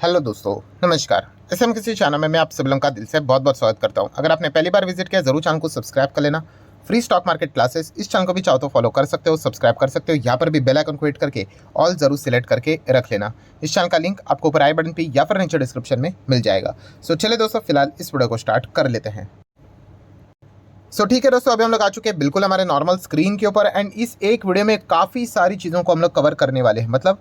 Hello दोस्तों, नमस्कार। SM किसी चैनल में मैं आप सभी लोगों का दिल से बहुत बहुत स्वागत करता हूं। अगर आपने पहली बार विजिट किया जरूर चैनल को सब्सक्राइब कर लेना। फ्री स्टॉक मार्केट क्लासेस इस चैनल को भी चाहो तो फॉलो कर सकते हो, सब्सक्राइब कर सकते हो। यहाँ पर भी बेल आइकन को हिट करके ऑल जरूर सिलेक्ट करके रख लेना। इस चैनल का लिंक आपको ऊपर आई बटन पर या फिर नीचे डिस्क्रिप्शन में मिल जाएगा। सो चलिए दोस्तों, फिलहाल इस वीडियो को स्टार्ट कर लेते हैं। ठीक है दोस्तों, अभी हम लोग आ चुके हैं बिल्कुल हमारे नॉर्मल स्क्रीन के ऊपर। एंड इस एक वीडियो में काफ़ी सारी चीज़ों को हम लोग कवर करने वाले हैं। मतलब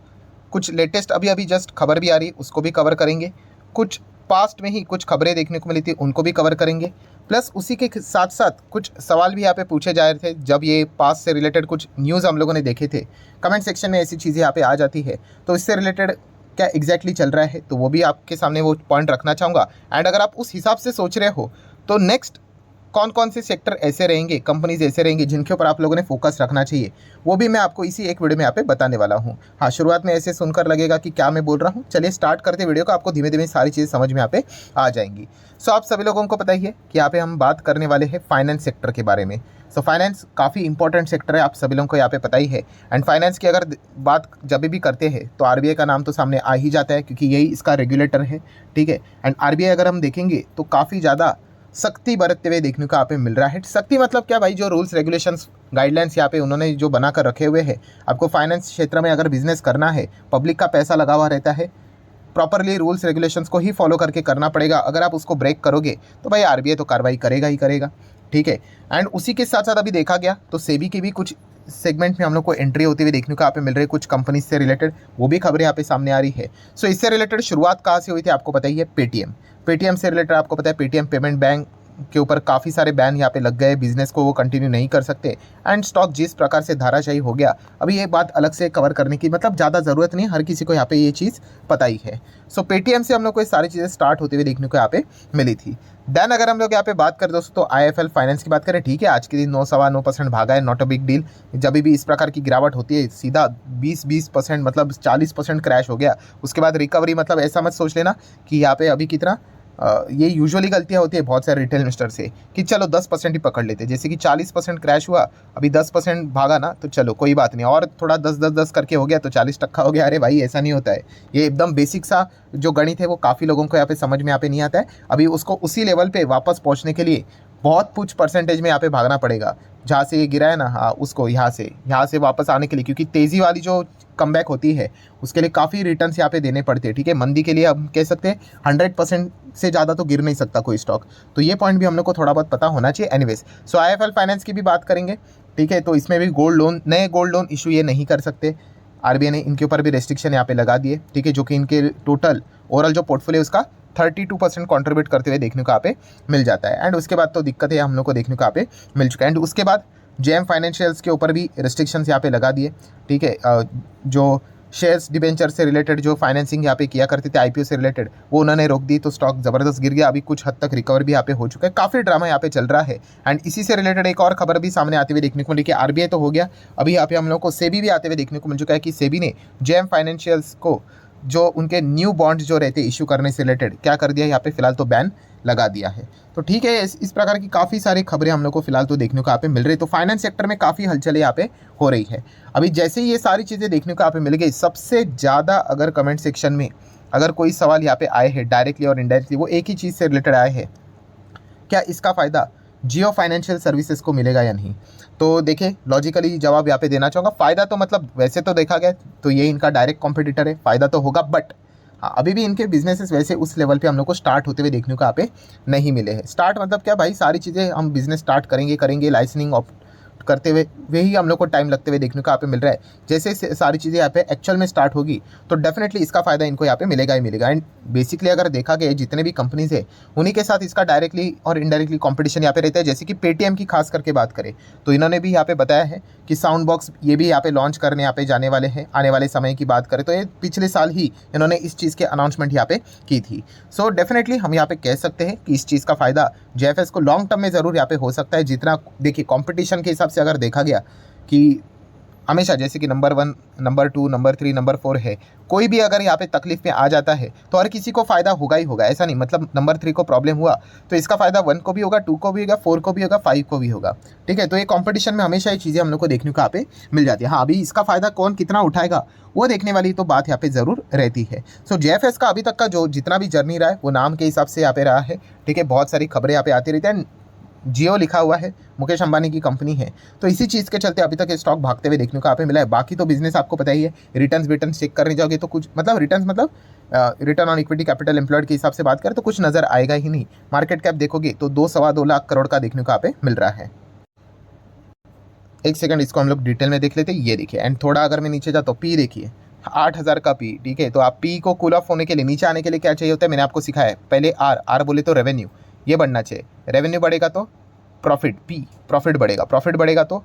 कुछ लेटेस्ट अभी अभी जस्ट खबर भी आ रही, उसको भी कवर करेंगे। कुछ पास्ट में ही कुछ खबरें देखने को मिली थी, उनको भी कवर करेंगे। प्लस उसी के साथ साथ कुछ सवाल भी यहाँ पे पूछे जा रहे थे जब ये पास्ट से रिलेटेड कुछ न्यूज़ हम लोगों ने देखे थे। कमेंट सेक्शन में ऐसी चीज़ें यहाँ पे आ जाती है, तो इससे रिलेटेड क्या एग्जैक्टली चल रहा है तो वो भी आपके सामने वो पॉइंट रखना चाहूँगा। एंड अगर आप उस हिसाब से सोच रहे हो तो नेक्स्ट कौन कौन से सेक्टर ऐसे रहेंगे, कंपनीज ऐसे रहेंगे जिनके ऊपर आप लोगों ने फोकस रखना चाहिए, वो भी मैं आपको इसी एक वीडियो में यहाँ पे बताने वाला हूँ। हाँ, शुरुआत में ऐसे सुनकर लगेगा कि क्या मैं बोल रहा हूँ। चलिए स्टार्ट करते वीडियो को, आपको धीमे धीमे सारी चीज़ें समझ में यहाँ पे आ जाएंगी। सो आप सभी लोगों को पता ही है कि यहाँ पे हम बात करने वाले हैं फाइनेंस सेक्टर के बारे में। सो फाइनेंस काफ़ी इंपॉर्टेंट सेक्टर है, आप सभी लोगों को यहाँ पे पता ही है। एंड फाइनेंस की अगर बात जब भी करते हैं तो आरबीआई का नाम तो सामने आ ही जाता है, क्योंकि यही इसका रेगुलेटर है। ठीक है। एंड आरबीआई अगर हम देखेंगे तो काफ़ी ज़्यादा सख्ती बरतते हुए देखने को यहाँ पे मिल रहा है। सख्ती मतलब क्या भाई, जो रूल्स रेगुलेशंस गाइडलाइंस यहाँ पे उन्होंने जो बना कर रखे हुए हैं, आपको फाइनेंस क्षेत्र में अगर बिजनेस करना है, पब्लिक का पैसा लगा हुआ रहता है, प्रॉपरली रूल्स रेगुलेशंस को ही फॉलो करके करना पड़ेगा। अगर आप उसको ब्रेक करोगे तो भाई आरबीआई तो कार्रवाई करेगा ही करेगा। ठीक है। एंड उसी के साथ साथ अभी देखा गया तो सेबी की भी कुछ सेगमेंट में हम लोग को एंट्री होती हुई देखने को यहाँ पे मिल रही है, कुछ कंपनी से रिलेटेड, वो भी खबरें यहाँ पे सामने आ रही है। सो इससे रिलेटेड शुरुआत कहाँ से हुई थी आपको पता ही है, पेटीएम से रिलेटेड आपको पता है। पेटीएम पेमेंट बैंक के ऊपर काफ़ी सारे बैन यहाँ पे लग गए, बिजनेस को वो कंटिन्यू नहीं कर सकते। एंड स्टॉक जिस प्रकार से धाराशायी हो गया, अभी ये बात अलग से कवर करने की मतलब ज़्यादा ज़रूरत नहीं, हर किसी को यहाँ पे ये चीज़ पता ही है। सो पेटीएम से हम लोग को ये सारी चीज़ें स्टार्ट होते हुए देखने को यहाँ पे मिली थी। देन अगर हम लोग यहाँ पे बात करें दोस्तों तो आईएफएल फाइनेंस की बात करें, ठीक है, आज के दिन 9-9.25% भागा है, नॉट अ बिग डील। जब भी इस प्रकार की गिरावट होती है सीधा 20% मतलब 40% क्रैश हो गया, उसके बाद रिकवरी, मतलब ऐसा मत सोच लेना कि यहाँ पे अभी कितना ये यूजुअली गलतियाँ होती है बहुत सारे रिटेल इन्वेस्टर से कि चलो 10% ही पकड़ लेते, जैसे कि 40% क्रैश हुआ, अभी 10% भागा ना तो चलो कोई बात नहीं, और थोड़ा 10-10-10 करके हो गया तो 40% हो गया। अरे भाई ऐसा नहीं होता है, ये एकदम बेसिक सा जो गणित है वो काफ़ी लोगों को यहाँ पे समझ में यहाँ पे नहीं आता है। अभी उसको उसी लेवल पे वापस पहुँचने के लिए बहुत कुछ परसेंटेज में यहाँ पे भागना पड़ेगा। जहाँ से ये गिरा है ना, हाँ, उसको यहाँ से वापस आने के लिए, क्योंकि तेज़ी वाली जो कमबैक होती है उसके लिए काफ़ी रिटर्न्स यहाँ पे देने पड़ते हैं। ठीक है। मंदी के लिए हम कह सकते हैं 100% से ज़्यादा तो गिर नहीं सकता कोई स्टॉक, तो ये पॉइंट भी हम लोग को थोड़ा बहुत पता होना चाहिए। एनीवेज, सो आईएफएल फाइनेंस की भी बात करेंगे। ठीक है। तो इसमें भी नए गोल्ड लोन इशू ये नहीं कर सकते। आरबीआई ने इनके ऊपर भी रेस्ट्रिक्शन यहाँ पे लगा दिए। ठीक है। जो कि इनके टोटल ओवरऑल जो पोर्टफोलियो उसका 32% कॉन्ट्रीब्यूट करते हुए देखने को यहाँ पे मिल जाता है। एंड उसके बाद तो दिक्कत है हम लोग को देखने को यहाँ पे मिल चुका है। एंड उसके बाद जेएम फाइनेंशियल्स के ऊपर भी रिस्ट्रिक्शंस यहाँ पे लगा दिए। ठीक है। जो शेयर्स डिबेंचर से रिलेटेड जो फाइनेंसिंग यहाँ पे किया करते थे आईपीओ से रिलेटेड, वो उन्होंने रोक दी, तो स्टॉक ज़बरदस्त गिर गया। अभी कुछ हद तक रिकवर भी यहाँ पे हो चुका है, काफ़ी ड्रामा यहाँ पे चल रहा है। एंड इसी से रिलेटेड एक और खबर भी सामने आती हुई देखने को मिली कि आरबीआई तो हो गया, अभी यहाँ पे हम लोग को सेबी भी आते हुए देखने को मिल चुका है कि सेबी ने जेएम फाइनेंशियल्स को जो उनके न्यू बॉन्ड जो रहते इशू करने से रिलेटेड क्या कर दिया, यहाँ पे फिलहाल तो बैन लगा दिया है। तो ठीक है, इस प्रकार की काफ़ी सारी खबरें हम लोग को फिलहाल तो देखने को यहाँ पे मिल रही है। तो फाइनेंस सेक्टर में काफ़ी हलचल यहाँ पे हो रही है। अभी जैसे ही ये सारी चीज़ें देखने को यहाँ पे मिल गई, सबसे ज़्यादा अगर कमेंट सेक्शन में अगर कोई सवाल यहाँ पे आए हैं डायरेक्टली और इनडायरेक्टली, वो एक ही चीज़ से रिलेटेड आए हैं, क्या इसका फ़ायदा जियो फाइनेंशियल सर्विसेज को मिलेगा या नहीं। तो देखिए, लॉजिकली जवाब यहाँ पे देना चाहूँगा, फ़ायदा तो मतलब वैसे तो देखा गया तो ये इनका डायरेक्ट कॉम्पिटिटर है, फ़ायदा तो होगा, बट हाँ, अभी भी इनके बिजनेसेस वैसे उस लेवल पे हम लोग को स्टार्ट होते हुए देखने को यहाँ पे नहीं मिले हैं। स्टार्ट मतलब क्या भाई, सारी चीज़ें हम बिजनेस स्टार्ट करेंगे लाइसेंसिंग करते हुए वही हम लोग को टाइम लगते हुए देखने को यहाँ पे मिल रहा है। जैसे सारी चीज़ें यहाँ पे एक्चुअल में स्टार्ट होगी तो डेफिनेटली इसका फ़ायदा इनको यहाँ पे मिलेगा ही मिलेगा। एंड बेसिकली अगर देखा गया जितने भी कंपनीज है उन्हीं के साथ इसका डायरेक्टली और इनडायरेक्टली कंपटीशन यहाँ पे रहता है। जैसे कि पेटीएम की खास करके बात करें तो इन्होंने भी यहाँ पे बताया है कि साउंड बॉक्स ये भी यहाँ पे लॉन्च करने यहाँ पे जाने वाले हैं। आने वाले समय की बात करें तो ये पिछले साल ही इन्होंने इस चीज़ के अनाउंसमेंट यहाँ पे की थी। सो डेफिनेटली हम यहाँ पे कह सकते हैं कि इस चीज़ का फ़ायदा जेएफएस को लॉन्ग टर्म में ज़रूर यहाँ पे हो सकता है। जितना देखिए, कॉम्पिटिशन के हिसाब से अगर देखा गया कि हमेशा जैसे कि नंबर 1, नंबर 2, नंबर 3, नंबर 4 है, कोई भी अगर यहाँ पे तकलीफ में आ जाता है तो हर किसी को फ़ायदा होगा ही होगा, ऐसा नहीं। मतलब नंबर 3 को प्रॉब्लम हुआ तो इसका फ़ायदा 1 को भी होगा, 2 को भी होगा, 4 को भी होगा, 5 को भी होगा। ठीक है, तो ये कॉम्पिटिशन में हमेशा ये चीज़ें हम लोग को देखने को यहाँ पे मिल जाती है। हाँ, अभी इसका फ़ायदा कौन कितना उठाएगा वो देखने वाली तो बात यहाँ पे ज़रूर रहती है। सो जेएफएस का अभी तक का जो जितना भी जर्नी रहा है वो नाम के हिसाब से यहाँ पे रहा है। ठीक है, बहुत सारी खबरें यहाँ पे आती रहती हैं। जियो लिखा हुआ है, मुकेश अंबानी की कंपनी है, तो इसी चीज़ के चलते अभी तक ये स्टॉक भागते हुए देखने को यहाँ पे मिला है। बाकी तो बिजनेस आपको पता ही है, रिटर्न्स चेक करने जाओगे तो कुछ मतलब रिटर्न्स मतलब return on equity capital employed के हिसाब से बात करें तो कुछ नज़र आएगा ही नहीं। मार्केट कैप देखोगे तो 2-2.25 लाख करोड़ का देखने को यहाँ पे मिल रहा है। एक सेकंड, इसको हम लोग डिटेल में देख लेते हैं। ये देखिए, एंड थोड़ा अगर मैं नीचे जाता हूँ, पी देखिए 8000 का पी। ठीक है, तो आप पी को कूल ऑफ होने के लिए, नीचे आने के लिए क्या चाहिए होता है, मैंने आपको सिखाया है। पहले आर बोले तो रेवेन्यू, ये बढ़ना चाहिए। रेवेन्यू बढ़ेगा तो प्रॉफिट बढ़ेगा, प्रॉफिट बढ़ेगा तो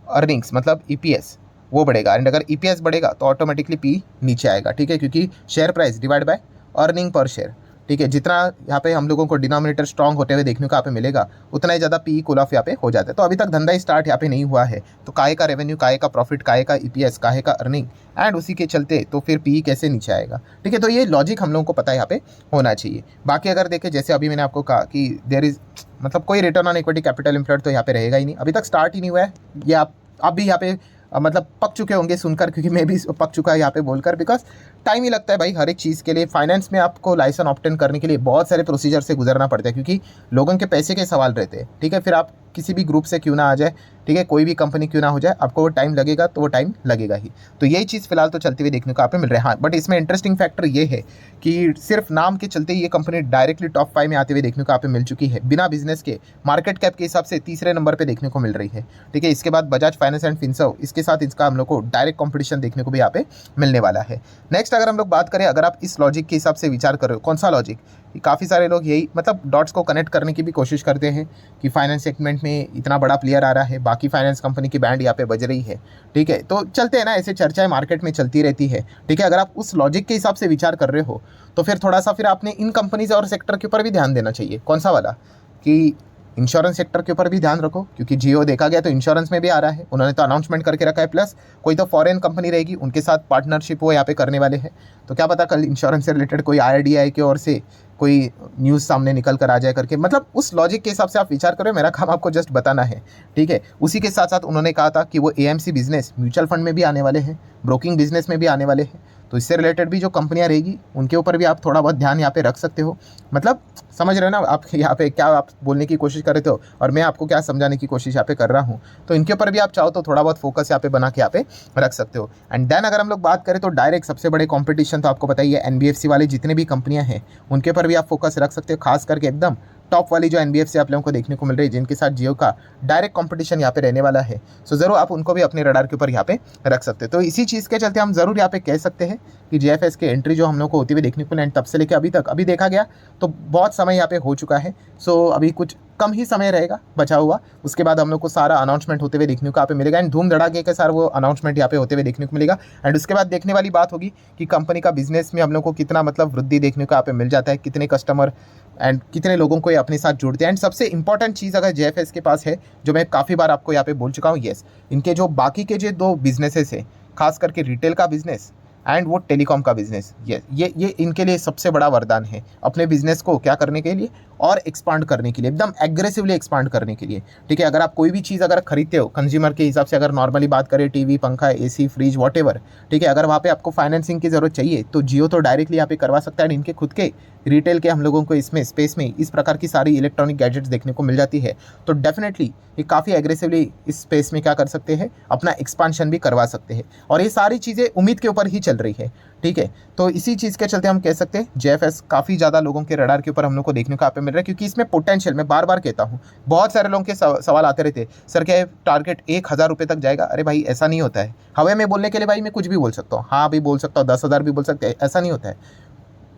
अर्निंग्स मतलब ईपीएस वो बढ़ेगा। एंड अगर ईपीएस बढ़ेगा तो ऑटोमेटिकली पी नीचे आएगा। ठीक है, क्योंकि share price divide by earning per share. ठीक है, जितना यहाँ पे हम लोगों को डिनोमिनेटर स्ट्रॉन्ग होते हुए देखने को यहाँ पे मिलेगा उतना ही ज़्यादा पी कूल ऑफ यहाँ पे हो जाता है। तो अभी तक धंधा ही स्टार्ट यहाँ पे नहीं हुआ है, तो काहे का रेवेन्यू, काहे का प्रॉफिट, काहे का ईपीएस, काहे का अर्निंग, एंड उसी के चलते तो फिर पी कैसे नीचे आएगा। ठीक है, तो ये लॉजिक हम लोगों को पता है यहाँ पे होना चाहिए। बाकी अगर देखें, जैसे अभी मैंने आपको कहा कि देयर इज मतलब कोई return on equity capital employed तो यहाँ पे रहेगा ही नहीं, अभी तक स्टार्ट ही नहीं हुआ है। ये आप भी यहाँ पे मतलब पक चुके होंगे सुनकर, क्योंकि मैं भी पक चुका है यहाँ पे बोलकर, बिकॉज टाइम ही लगता है भाई हर एक चीज़ के लिए। फाइनेंस में आपको लाइसेंस ऑब्टेन करने के लिए बहुत सारे प्रोसीजर से गुजरना पड़ता है, क्योंकि लोगों के पैसे के सवाल रहते हैं। ठीक है, फिर आप किसी भी ग्रुप से क्यों ना आ जाए, ठीक है, कोई भी कंपनी क्यों ना हो जाए, आपको वो टाइम लगेगा तो वो टाइम लगेगा ही। तो यही चीज़ फिलहाल तो चलते हुए देखने को आप पे मिल रहा है। हाँ, बट इसमें इंटरेस्टिंग फैक्टर ये है कि सिर्फ नाम के चलते ये कंपनी डायरेक्टली टॉप 5 में आते हुए देखने को आप पे मिल चुकी है। बिना बिजनेस के मार्केट कैप के हिसाब से तीसरे नंबर पर देखने को मिल रही है। ठीक है, इसके बाद बजाज फाइनेंस एंड फिनसर्व, इसके साथ इसका हम लोग को डायरेक्ट कॉम्पिटिशन देखने को भी यहाँ पे मिलने वाला है। नेक्स्ट अगर हम लोग बात करें, अगर आप इस लॉजिक के हिसाब से विचार कर रहे हो, कौन सा लॉजिक, काफ़ी सारे लोग यही मतलब डॉट्स को कनेक्ट करने की भी कोशिश करते हैं कि फाइनेंस सेगमेंट में इतना बड़ा प्लेयर आ रहा है, बाकी फाइनेंस कंपनी की बैंड यहाँ पे बज रही है। ठीक है, तो चलते हैं ना, ऐसे चर्चाएं मार्केट में चलती रहती है। ठीक है, अगर आप उस लॉजिक के हिसाब से विचार कर रहे हो तो फिर थोड़ा सा फिर आपने इन कंपनीज और सेक्टर के ऊपर भी ध्यान देना चाहिए। कौन सा वाला, कि इंश्योरेंस सेक्टर के ऊपर भी ध्यान रखो, क्योंकि जियो देखा गया तो इंश्योरेंस में भी आ रहा है, उन्होंने तो अनाउंसमेंट करके रखा है। प्लस कोई तो फॉरेन कंपनी रहेगी, उनके साथ पार्टनरशिप वो यहाँ पे करने वाले हैं। तो क्या पता कल इंश्योरेंस से रिलेटेड कोई आरडीआई की ओर से कोई न्यूज़ सामने निकल कर आ जाए करके। मतलब उस लॉजिक के हिसाब से आप विचार करो, मेरा काम आपको जस्ट बताना है। ठीक है, उसी के साथ साथ उन्होंने कहा था कि वो एएमसी बिजनेस म्यूचुअल फंड में भी आने वाले हैं, ब्रोकिंग बिजनेस में भी आने वाले हैं। तो इससे रिलेटेड भी जो कंपनियां रहेगी उनके ऊपर भी आप थोड़ा बहुत ध्यान यहाँ पे रख सकते हो। मतलब समझ रहे हो ना आप यहाँ पे क्या आप बोलने की कोशिश कर रहे हो और मैं आपको क्या समझाने की कोशिश यहाँ पे कर रहा हूँ। तो इनके ऊपर भी आप चाहो तो थोड़ा बहुत फोकस यहाँ पे बना के यहाँ पे रख सकते हो। एंड देन अगर हम लोग बात करें तो डायरेक्ट सबसे बड़े कॉम्पिटिशन तो आपको बताइए एनबीएफसी वाले जितने भी कंपनियां हैं उनके ऊपर भी आप फोकस रख सकते हो। खास करके एकदम टॉप वाली जो एनबीएफसी आप लोगों को देखने को मिल रही है, जिनके साथ जियो का डायरेक्ट कंपटीशन यहाँ पे रहने वाला है, सो ज़रूर आप उनको भी अपने रडार के ऊपर यहाँ पे रख सकते हैं। तो इसी चीज़ के चलते हम ज़रूर यहाँ पे कह सकते हैं कि जेएफएस के एंट्री जो हम लोग को होती हुई देखने को मिली, तब से लेकर अभी तक अभी देखा गया तो बहुत समय यहाँ पे हो चुका है। सो अभी कुछ कम ही समय रहेगा बचा हुआ, उसके बाद हम लोग को सारा अनाउंसमेंट होते हुए देखने को यहाँ पे मिलेगा। एंड धूम धड़ाके के साथ वो अनाउंसमेंट यहाँ पे होते हुए देखने को मिलेगा। एंड उसके बाद देखने वाली बात होगी कि कंपनी का बिजनेस में हम लोग को कितना मतलब वृद्धि देखने को यहाँ पे मिल जाता है, कितने कस्टमर एंड कितने लोगों को ये अपने साथ जुड़ते हैं। एंड सबसे इंपॉर्टेंट चीज़ अगर जेएफएस के पास है, जो मैं काफ़ी बार आपको यहाँ पे बोल चुका हूँ, येस, इनके जो बाकी के जो 2 बिजनेसेस है, खास करके रिटेल का बिजनेस एंड वो टेलीकॉम का बिजनेस, ये इनके लिए सबसे बड़ा वरदान है अपने बिजनेस को क्या करने के लिए और एक्सपांड करने के लिए, एकदम एग्रेसिवली एक्सपांड करने के लिए। ठीक है, अगर आप कोई भी चीज़ अगर खरीदते हो कंज्यूमर के हिसाब से, अगर नॉर्मली बात करें टीवी, पंखा, एसी, फ्रिज, वॉटएवर, ठीक है, अगर वहाँ पे आपको फाइनेंसिंग की ज़रूरत चाहिए तो जियो तो डायरेक्टली यहाँ पे करवा सकता है। इनके खुद के रिटेल के हम लोगों को इसमें स्पेस में इस प्रकार की सारी इलेक्ट्रॉनिक गैजेट्स देखने को मिल जाती है, तो डेफिनेटली ये काफ़ी एग्रेसिवली इस स्पेस में क्या कर सकते हैं, अपना एक्सपांशन भी करवा सकते हैं। और ये सारी चीज़ें उम्मीद के ऊपर ही चल रही है। ठीक है, तो इसी चीज़ के चलते हम कह सकते हैं जेएफएस काफ़ी ज़्यादा लोगों के रडार के ऊपर हम लोग को देखने को यहाँ पे मिल रहा है, क्योंकि इसमें पोटेंशियल, मैं बार बार कहता हूँ, बहुत सारे लोगों के सवाल आते रहते, सर क्या टारगेट 1000 रुपये तक जाएगा? अरे भाई ऐसा नहीं होता है। हवे में बोलने के लिए भाई मैं कुछ भी बोल सकता हूँ, हाँ भी बोल सकता हूँ, 10,000 भी बोल सकते हैं, ऐसा नहीं होता है।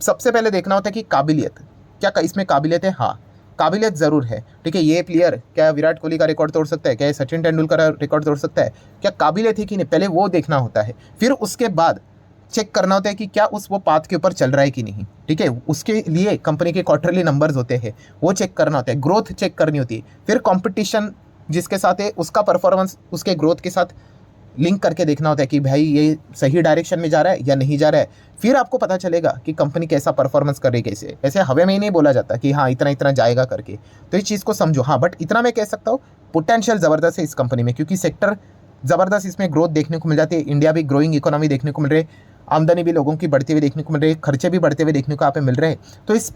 सबसे पहले देखना होता है कि काबिलियत, क्या इसमें काबिलियत है? हाँ, काबिलियत ज़रूर है। ठीक है, ये प्लेयर क्या विराट कोहली का रिकॉर्ड तोड़ सकता है, क्या सचिन तेंदुलकर का रिकॉर्ड तोड़ सकता है, क्या काबिलियत है कि नहीं, पहले वो देखना होता है। फिर उसके बाद चेक करना होता है कि क्या वो पाथ के ऊपर चल रहा है कि नहीं। ठीक है, उसके लिए कंपनी के क्वार्टरली नंबर्स होते हैं, वो चेक करना होता है, ग्रोथ चेक करनी होती है। फिर कंपटीशन जिसके साथ है उसका परफॉर्मेंस उसके ग्रोथ के साथ लिंक करके देखना होता है कि भाई ये सही डायरेक्शन में जा रहा है या नहीं जा रहा है। फिर आपको पता चलेगा कि कंपनी कैसा परफॉर्मेंस कर रही है, कैसे। ऐसे हवे में ही नहीं बोला जाता कि हाँ इतना इतना जाएगा करके, तो इस चीज़ को समझो। हाँ बट इतना मैं कह सकता हूँ, पोटेंशियल ज़बरदस्त है इस कंपनी में, क्योंकि सेक्टर ज़बरदस्त इसमें ग्रोथ देखने को मिल जाती है। इंडिया भी ग्रोइंग इकोनॉमी देखने को मिल रही है, आमदनी भी लोगों की बढ़ती हुई देखने को मिल रही है, खर्चे भी बढ़ते हुए देखने को यहाँ पे मिल रहे हैं। तो इस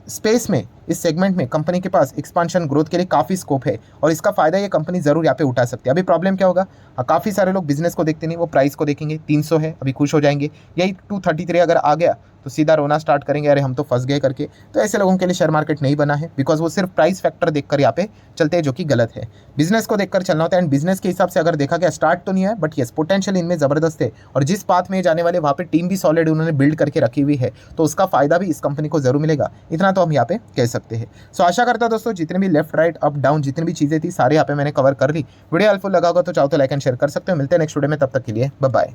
स्पेस में, इस सेगमेंट में कंपनी के पास एक्सपांशन ग्रोथ के लिए काफ़ी स्कोप है और इसका फ़ायदा ये कंपनी ज़रूर यहाँ पे उठा सकती है। अभी प्रॉब्लम क्या होगा, काफ़ी सारे लोग बिजनेस को देखते नहीं, वो प्राइस को देखेंगे। 300 है, अभी खुश हो जाएंगे। यही 233 अगर आ गया तो सीधा रोना स्टार्ट करेंगे, अरे हम तो फंस गए करके। तो ऐसे लोगों के लिए शेयर मार्केट नहीं बना है, बिकॉज वो सिर्फ प्राइस फैक्टर देखकर यहाँ पे चलते हैं, जो कि गलत है। बिजनेस को देखकर चलना होता है, एंड बिजनेस के हिसाब से अगर देखा गया, स्टार्ट तो नहीं है बट यस पोटेंशियल इनमें ज़बरदस्त है, और जिस पाथ में जाने वाले वहाँ पे टीम भी सॉलिड उन्होंने बिल्ड करके रखी हुई है, तो उसका फायदा भी इस कंपनी को जरूर मिलेगा। इतना तो हम यहाँ पे कह सकते हैं। सो आशा करता हूं दोस्तों, जितने भी लेफ्ट राइट अप डाउन जितनी भी चीज़ें थी सारी यहाँ पे मैंने कवर कर ली। वीडियो हेल्पफुल लगा होगा तो चाहो तो लाइक एंड शेयर कर सकते हो। मिलते हैं नेक्स्ट वीडियो में, तब तक के लिए बाय बाय।